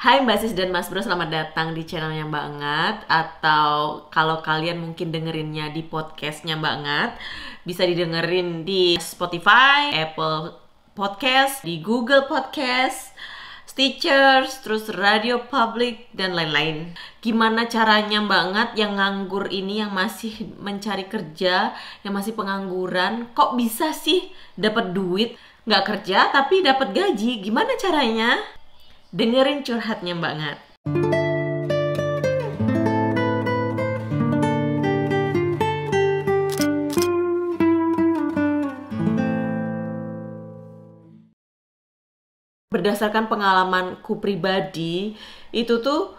Hai Mbak Sis dan Mas Bro, selamat datang di channelnya Banget. Atau kalau kalian mungkin dengerinnya di podcastnya Banget, bisa didengerin di Spotify, Apple Podcast, di Google Podcast, Stitcher, terus Radio Public, dan lain-lain. Gimana caranya Banget yang nganggur ini, yang masih mencari kerja, yang masih pengangguran, kok bisa sih dapat duit, nggak kerja tapi dapat gaji? Gimana caranya? Dengerin curhatnya Banget. Berdasarkan pengalamanku pribadi, itu tuh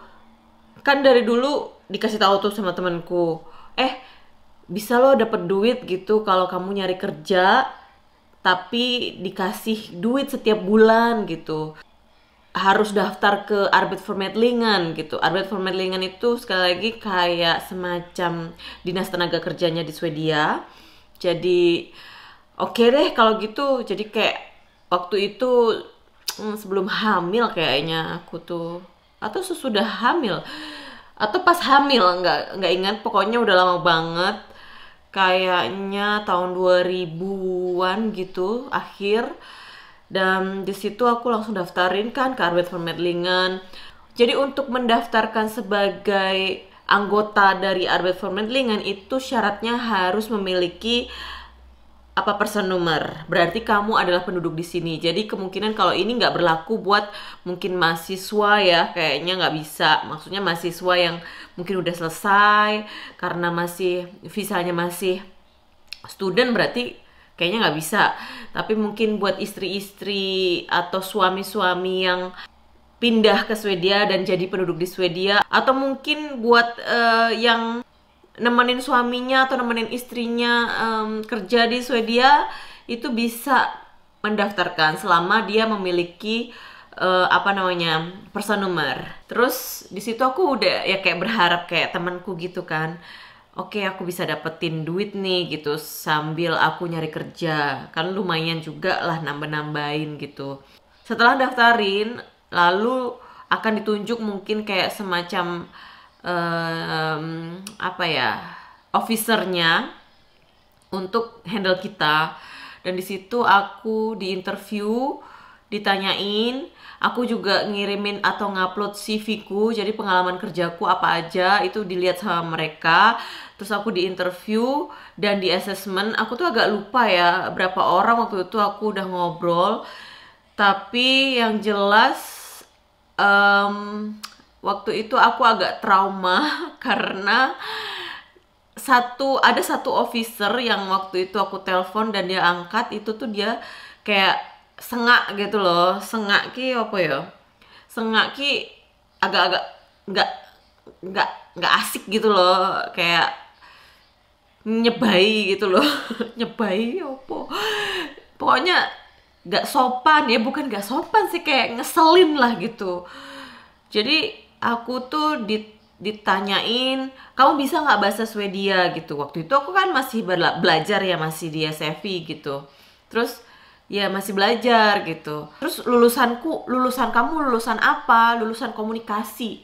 kan dari dulu dikasih tahu tuh sama temanku, bisa lo dapet duit gitu kalau kamu nyari kerja, tapi dikasih duit setiap bulan gitu. Harus daftar ke Arbeidsvermedlingen gitu. Arbeidsvermedlingen itu sekali lagi kayak semacam dinas tenaga kerjanya di Swedia. Jadi oke deh kalau gitu. Jadi kayak waktu itu sebelum hamil kayaknya aku tuh, atau sesudah hamil atau pas hamil, nggak ingat, pokoknya udah lama banget, kayaknya tahun 2000-an gitu akhir. Dan di situ aku langsung daftarin kan ke Arbeidsvermedlingen. Jadi untuk mendaftarkan sebagai anggota dari Arbeidsvermedlingen itu syaratnya harus memiliki personnummer. Berarti kamu adalah penduduk di sini. Jadi kemungkinan kalau ini nggak berlaku buat mungkin mahasiswa ya, kayaknya nggak bisa. Maksudnya mahasiswa yang mungkin udah selesai karena masih visanya masih student, berarti kayaknya nggak bisa. Tapi mungkin buat istri-istri atau suami-suami yang pindah ke Swedia dan jadi penduduk di Swedia, atau mungkin buat yang nemenin suaminya atau nemenin istrinya kerja di Swedia, itu bisa mendaftarkan selama dia memiliki personnummer. Terus di situ aku udah ya kayak berharap kayak temanku gitu kan. Oke, aku bisa dapetin duit nih gitu sambil aku nyari kerja. Kan lumayan juga lah nambah-nambahin gitu. Setelah daftarin, lalu akan ditunjuk mungkin kayak semacam officernya untuk handle kita. Dan di situ aku diinterview, ditanyain, aku juga ngirimin atau ngupload CV-ku, jadi pengalaman kerjaku apa aja itu dilihat sama mereka. Terus aku diinterview dan di assessment, aku tuh agak lupa ya berapa orang waktu itu aku udah ngobrol. Tapi yang jelas waktu itu aku agak trauma karena ada satu officer yang waktu itu aku telepon dan dia angkat, itu tuh dia kayak sengak gitu loh. Sengak ki apa ya? Sengak ki agak-agak nggak nggak asik gitu loh, kayak nyebai gitu loh. Nyebai apa? Pokoknya nggak sopan ya, bukan nggak sopan sih, kayak ngeselin lah gitu. Jadi aku tuh ditanyain, kamu bisa nggak bahasa Swedia gitu. Waktu itu aku kan masih belajar ya, masih di SFI gitu. Terus ya masih belajar gitu. Terus lulusan kamu lulusan apa? Lulusan komunikasi.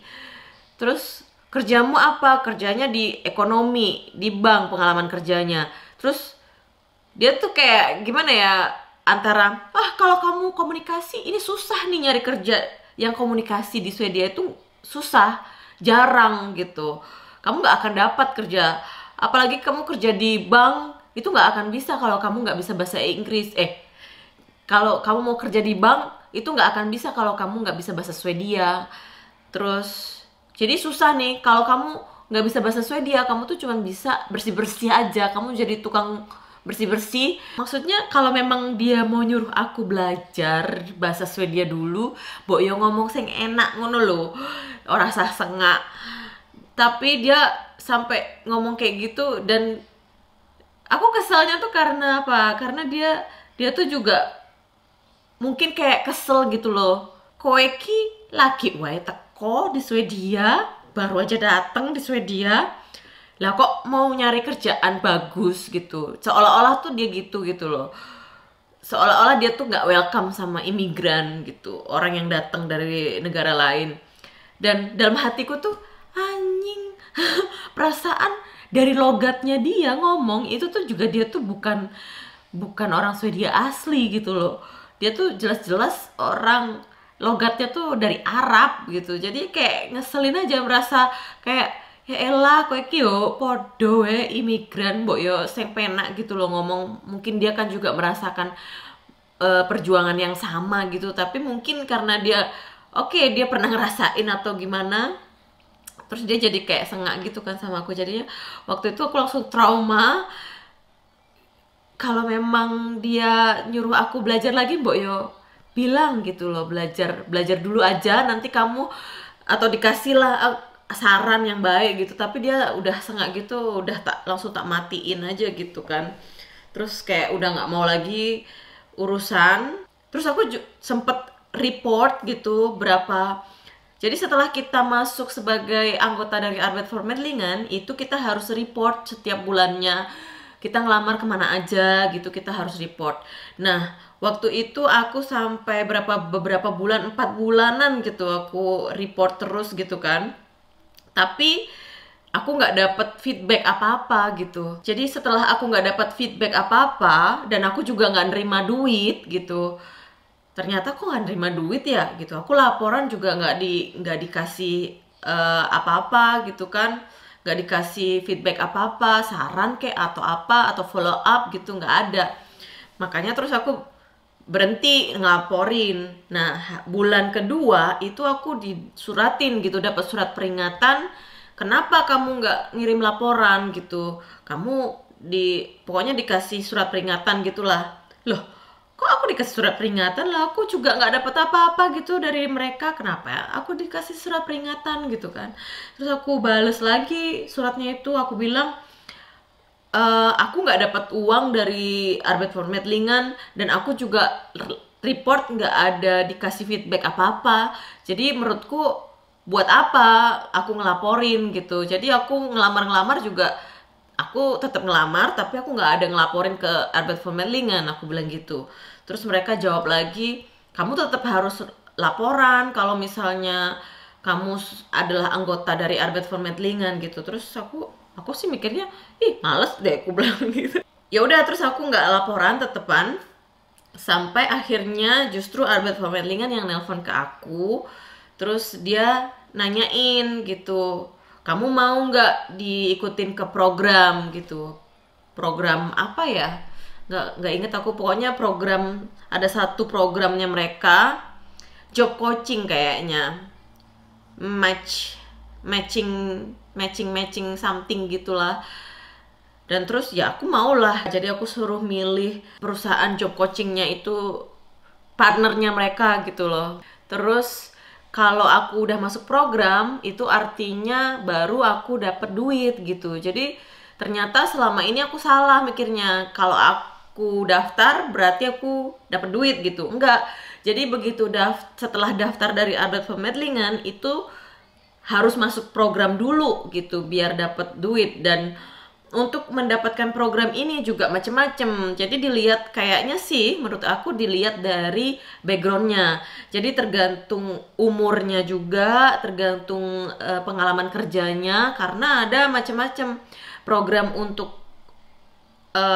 Terus kerjamu apa? Kerjanya di ekonomi, di bank pengalaman kerjanya. Terus dia tuh kayak gimana ya, antara kalau kamu komunikasi ini susah nih nyari kerja, yang komunikasi di Swedia itu susah, jarang gitu, kamu nggak akan dapat kerja. Apalagi kamu kerja di bank, itu nggak akan bisa kalau kamu nggak bisa bahasa Inggris. Kalau kamu mau kerja di bank, itu nggak akan bisa kalau kamu nggak bisa bahasa Swedia. Terus jadi susah nih kalau kamu nggak bisa bahasa Swedia, kamu tuh cuma bisa bersih-bersih aja, kamu jadi tukang bersih-bersih. Maksudnya kalau memang dia mau nyuruh aku belajar bahasa Swedia dulu, mbok yo ngomong sing enak ngono lho, ora sah sengak. Tapi dia sampai ngomong kayak gitu, dan aku keselnya tuh karena apa? Karena dia tuh juga mungkin kayak kesel gitu loh. Kowe ki lagi wae teko di Swedia, baru aja dateng di Swedia, lah kok mau nyari kerjaan bagus gitu. Seolah-olah tuh dia gitu loh. Seolah-olah dia tuh nggak welcome sama imigran gitu, orang yang datang dari negara lain. Dan dalam hatiku tuh anjing, perasaan dari logatnya dia ngomong itu tuh juga dia tuh bukan bukan orang Swedia asli gitu loh. Dia tuh jelas-jelas orang logatnya tuh dari Arab gitu. Jadi kayak ngeselin aja, merasa kayak ya elah kowe iki yo podo imigran mbok yo sing penak gitu loh ngomong. Mungkin dia kan juga merasakan perjuangan yang sama gitu, tapi mungkin karena dia oke, dia pernah ngerasain atau gimana, terus dia jadi kayak sengak gitu kan sama aku. Jadinya waktu itu aku langsung trauma. Kalau memang dia nyuruh aku belajar lagi, mbok yo bilang gitu loh, belajar belajar dulu aja, nanti kamu atau dikasih lah saran yang baik gitu. Tapi dia udah sengak gitu, udah tak langsung tak matiin aja gitu kan. Terus kayak udah nggak mau lagi urusan. Terus aku sempet report gitu berapa. Jadi setelah kita masuk sebagai anggota dari Arbeid voor Medlingen, itu kita harus report setiap bulannya. Kita ngelamar kemana aja gitu, kita harus report. Nah, waktu itu aku sampai beberapa bulan, 4 bulanan gitu aku report terus gitu kan. Tapi aku nggak dapet feedback apa-apa gitu. Jadi setelah aku nggak dapet feedback apa-apa dan aku juga nggak nerima duit gitu, ternyata kok nggak nerima duit ya gitu. Aku laporan juga nggak dikasih apa-apa gitu kan, nggak dikasih feedback apa-apa, saran kayak atau apa atau follow up gitu, nggak ada. Makanya terus aku berhenti ngelaporin. Nah, bulan kedua itu aku disuratin gitu, dapat surat peringatan. Kenapa kamu nggak ngirim laporan gitu? Kamu pokoknya dikasih surat peringatan gitulah. Loh, kok aku dikasih surat peringatan lah? Aku juga nggak dapat apa-apa gitu dari mereka. Kenapa ya? Aku dikasih surat peringatan gitu kan? Terus aku bales lagi suratnya itu. Aku bilang, aku nggak dapat uang dari Arbeid voor Medlingen dan aku juga report nggak ada dikasih feedback apa-apa. Jadi menurutku buat apa aku ngelaporin gitu. Jadi aku ngelamar juga, aku tetap ngelamar tapi aku nggak ada ngelaporin ke Arbeid voor Medlingen, aku bilang gitu. Terus mereka jawab lagi, kamu tetap harus laporan kalau misalnya kamu adalah anggota dari Arbeid voor Medlingen gitu. Terus aku sih mikirnya, ih males deh aku bilang gitu. Ya udah, terus aku nggak laporan tetepan sampai akhirnya justru Arbeid voor Medlingen yang nelpon ke aku. Terus dia nanyain gitu, kamu mau nggak diikutin ke program gitu. Program apa ya? Nggak inget aku, pokoknya program, ada satu programnya mereka, job coaching kayaknya, matching something gitulah. Dan terus ya aku mau lah, jadi aku suruh milih perusahaan job coachingnya itu partnernya mereka gitu loh. Terus kalau aku udah masuk program itu artinya baru aku dapet duit gitu. Jadi ternyata selama ini aku salah mikirnya, kalau aku daftar berarti aku dapet duit gitu. Enggak. Jadi begitu setelah daftar dari Arbeid voor Medlingen itu harus masuk program dulu gitu biar dapet duit. Dan untuk mendapatkan program ini juga macem-macem. Jadi dilihat, kayaknya sih menurut aku dilihat dari backgroundnya. Jadi tergantung umurnya juga, tergantung pengalaman kerjanya. Karena ada macem-macem program untuk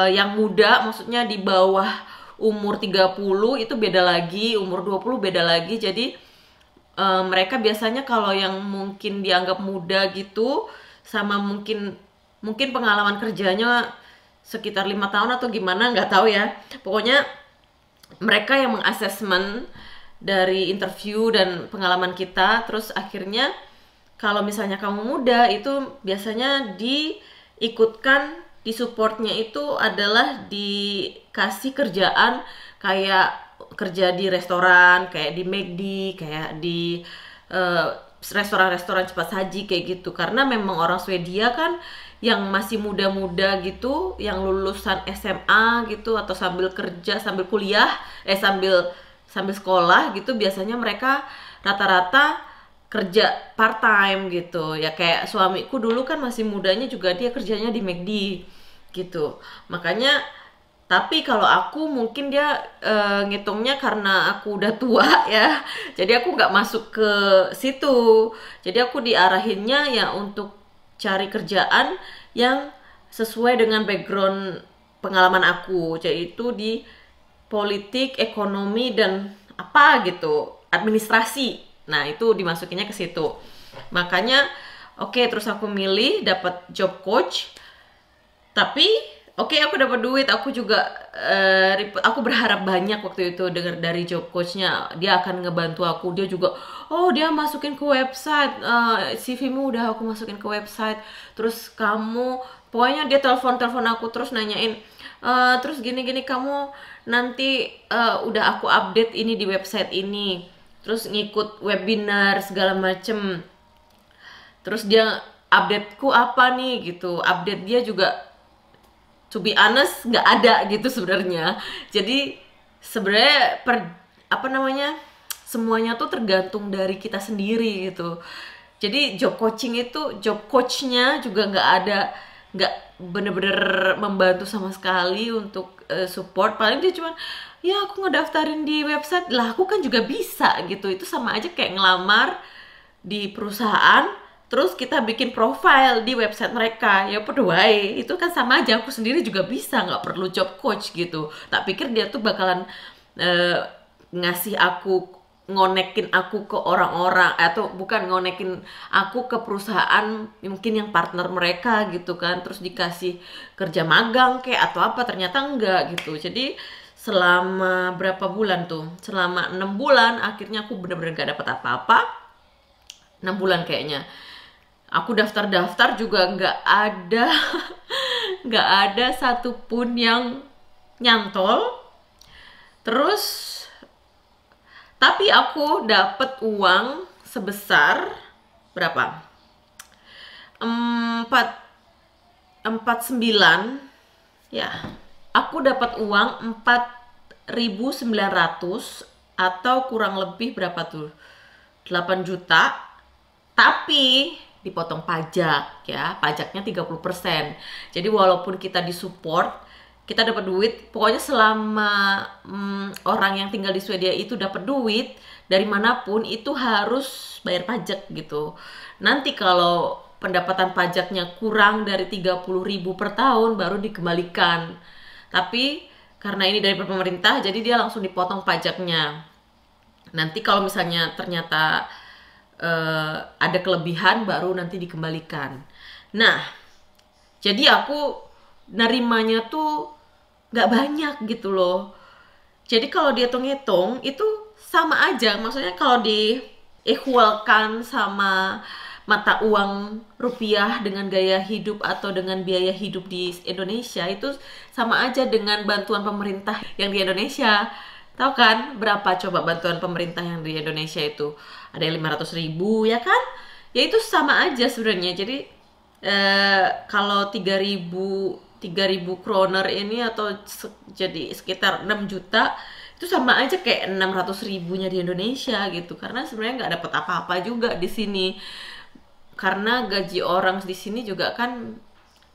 yang muda, maksudnya di bawah umur 30 itu beda lagi, umur 20 beda lagi. Jadi mereka biasanya kalau yang mungkin dianggap muda gitu, sama mungkin pengalaman kerjanya sekitar 5 tahun atau gimana, nggak tahu ya. Pokoknya mereka yang mengasesmen dari interview dan pengalaman kita. Terus akhirnya kalau misalnya kamu muda itu biasanya diikutkan, di supportnya itu adalah dikasih kerjaan kayak kerja di restoran, kayak di McD, kayak di restoran-restoran cepat saji kayak gitu. Karena memang orang Swedia kan yang masih muda-muda gitu, yang lulusan SMA gitu atau sambil kerja, sambil kuliah, sambil sekolah gitu, biasanya mereka rata-rata kerja part time gitu. Ya kayak suamiku dulu kan masih mudanya juga dia kerjanya di McD gitu. Makanya Tapi kalau aku mungkin dia ngitungnya karena aku udah tua ya, jadi aku nggak masuk ke situ. Jadi aku diarahinnya ya untuk cari kerjaan yang sesuai dengan background pengalaman aku, yaitu di politik, ekonomi, dan apa gitu, administrasi. Nah, itu dimasukinnya ke situ. Makanya, oke, terus aku milih dapat job coach. Tapi oke, aku dapat duit, aku juga aku berharap banyak waktu itu dengar dari job coachnya, dia akan ngebantu aku. Dia juga, oh dia masukin ke website, CV-mu udah aku masukin ke website, terus kamu, pokoknya dia telepon aku terus nanyain, terus gini-gini kamu nanti udah aku update ini di website ini, terus ngikut webinar segala macem. Terus dia updateku apa nih gitu, update dia juga to be honest nggak ada gitu sebenarnya. Jadi sebenarnya apa namanya, semuanya tuh tergantung dari kita sendiri gitu. Jadi job coaching itu, job coachnya juga nggak ada, nggak bener-bener membantu sama sekali untuk support. Paling dia cuman, ya aku ngedaftarin di website lah, aku kan juga bisa gitu. Itu sama aja kayak ngelamar di perusahaan, terus kita bikin profile di website mereka, ya podo wae. Itu kan sama aja, aku sendiri juga bisa, nggak perlu job coach gitu. Tak pikir dia tuh bakalan ngasih aku, ngonekin aku ke orang-orang, atau bukan ngonekin aku ke perusahaan mungkin yang partner mereka gitu kan, terus dikasih kerja magang kayak atau apa, ternyata enggak gitu. Jadi selama berapa bulan tuh, selama 6 bulan akhirnya aku bener-bener gak dapat apa-apa. 6 bulan kayaknya aku daftar-daftar juga nggak ada nggak ada satupun yang nyantol. Terus tapi aku dapat uang sebesar berapa, 49 ya, aku dapat uang 4.900 atau kurang lebih berapa tuh, 8 juta. Tapi dipotong pajak ya, pajaknya 30%. Jadi walaupun kita disupport, kita dapat duit, pokoknya selama orang yang tinggal di Swedia itu dapat duit dari manapun itu harus bayar pajak gitu. Nanti kalau pendapatan pajaknya kurang dari 30.000 per tahun baru dikembalikan. Tapi karena ini dari pemerintah, jadi dia langsung dipotong pajaknya. Nanti kalau misalnya ternyata ada kelebihan baru nanti dikembalikan. Nah, jadi aku nerimanya tuh nggak banyak gitu loh. Jadi kalau dihitung-hitung itu sama aja. Maksudnya kalau diequalkan sama mata uang rupiah dengan gaya hidup atau dengan biaya hidup di Indonesia, itu sama aja dengan bantuan pemerintah yang di Indonesia. Tahu kan berapa coba bantuan pemerintah yang di Indonesia itu? Ada yang 500.000 ya kan? Ya itu sama aja sebenarnya. Jadi kalau 3.000 kroner ini atau jadi sekitar 6 juta, itu sama aja kayak 600.000-nya di Indonesia gitu. Karena sebenarnya nggak dapat apa-apa juga di sini. Karena gaji orang di sini juga kan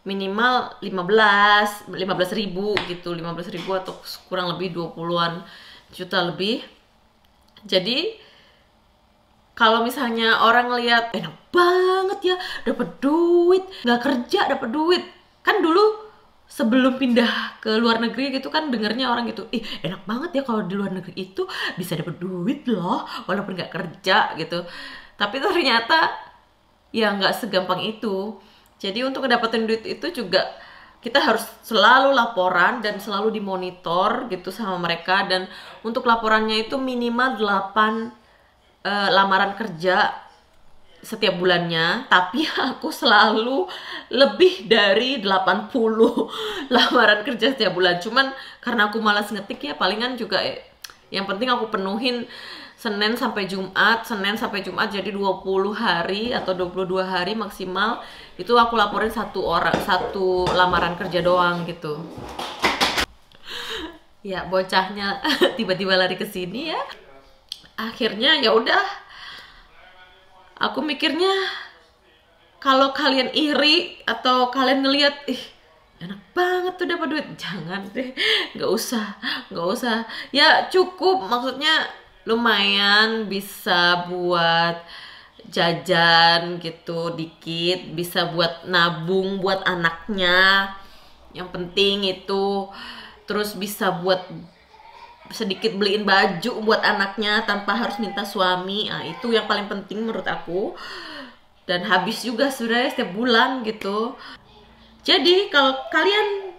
minimal 15.000 gitu, 15.000 atau kurang lebih 20-an juta lebih. Jadi kalau misalnya orang ngelihat enak banget ya, dapat duit, nggak kerja dapat duit. Kan dulu sebelum pindah ke luar negeri gitu kan dengernya orang gitu, ih enak banget ya kalau di luar negeri itu bisa dapat duit loh, walaupun nggak kerja gitu. Tapi ternyata ya nggak segampang itu. Jadi untuk mendapatkan duit itu juga kita harus selalu laporan dan selalu dimonitor gitu sama mereka. Dan untuk laporannya itu minimal 8 lamaran kerja setiap bulannya. Tapi aku selalu lebih dari 80 lamaran kerja setiap bulan. Cuman karena aku malas ngetik ya, palingan juga yang penting aku penuhin Senin sampai Jumat, jadi 20 hari atau 22 hari maksimal. Itu aku laporin satu lamaran kerja doang gitu. Ya bocahnya tiba-tiba lari ke sini ya. Akhirnya ya udah, aku mikirnya kalau kalian iri atau kalian ngelihat, ih enak banget tuh dapat duit. Jangan deh, nggak usah. Ya cukup, maksudnya lumayan bisa buat jajan gitu dikit, bisa buat nabung buat anaknya. Yang penting itu, terus bisa buat sedikit beliin baju buat anaknya tanpa harus minta suami. Nah, itu yang paling penting menurut aku. Dan habis juga sebenarnya setiap bulan gitu. Jadi kalau kalian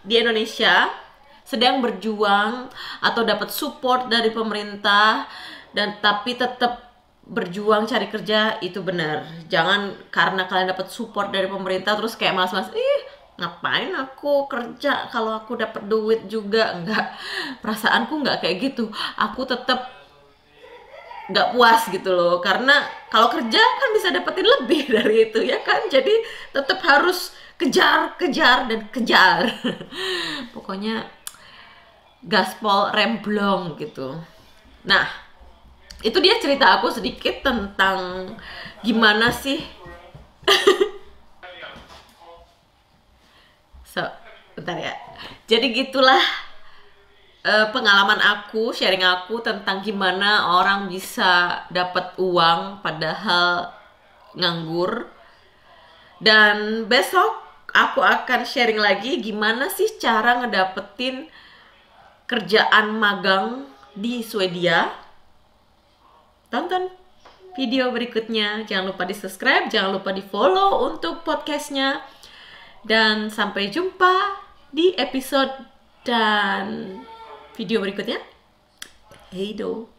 di Indonesia sedang berjuang atau dapat support dari pemerintah dan tapi tetap berjuang cari kerja, itu benar. Jangan karena kalian dapat support dari pemerintah terus kayak malas-malas, ngapain aku kerja kalau aku dapat duit juga. Enggak, perasaanku nggak kayak gitu. Aku tetap nggak puas gitu loh, karena kalau kerja kan bisa dapetin lebih dari itu ya kan. Jadi tetap harus kejar dan kejar. Pokoknya gaspol remblong gitu. Nah, itu dia cerita aku sedikit tentang gimana sih. Bentar ya. Jadi gitulah pengalaman aku, sharing aku tentang gimana orang bisa dapat uang padahal nganggur. Dan besok aku akan sharing lagi gimana sih cara ngedapetin kerjaan magang di Swedia. Tonton video berikutnya. Jangan lupa di subscribe, jangan lupa di follow untuk podcastnya. Dan sampai jumpa di episode dan video berikutnya. Hey do.